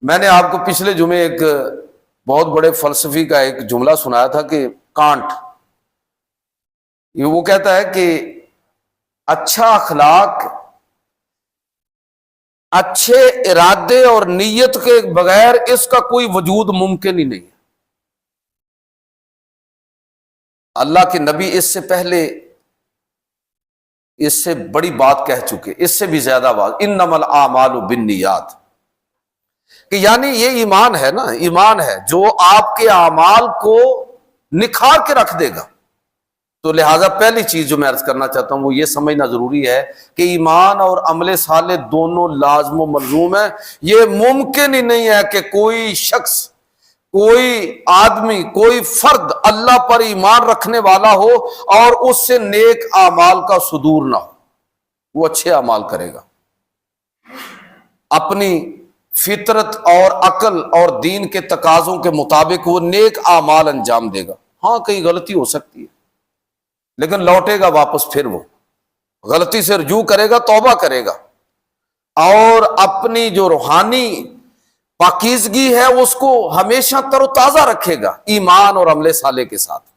میں نے آپ کو پچھلے جمعے ایک بہت بڑے فلسفی کا ایک جملہ سنایا تھا کہ کانٹ وہ کہتا ہے کہ اچھا اخلاق اچھے ارادے اور نیت کے بغیر اس کا کوئی وجود ممکن ہی نہیں ہے۔ اللہ کے نبی اس سے پہلے اس سے بڑی بات کہہ چکے، اس سے بھی زیادہ بات، انما الاعمال بالنیات، کہ یعنی یہ ایمان ہے نا، ایمان ہے جو آپ کے اعمال کو نکھار کے رکھ دے گا۔ تو لہٰذا پہلی چیز جو میں عرض کرنا چاہتا ہوں وہ یہ سمجھنا ضروری ہے کہ ایمان اور عمل صالح دونوں لازم و ملزوم ہیں۔ یہ ممکن ہی نہیں ہے کہ کوئی شخص، کوئی آدمی، کوئی فرد اللہ پر ایمان رکھنے والا ہو اور اس سے نیک اعمال کا صدور نہ ہو۔ وہ اچھے اعمال کرے گا، اپنی فطرت اور عقل اور دین کے تقاضوں کے مطابق وہ نیک اعمال انجام دے گا۔ ہاں کہیں غلطی ہو سکتی ہے لیکن لوٹے گا واپس، پھر وہ غلطی سے رجوع کرے گا، توبہ کرے گا، اور اپنی جو روحانی پاکیزگی ہے اس کو ہمیشہ تر و تازہ رکھے گا ایمان اور عمل صالح کے ساتھ۔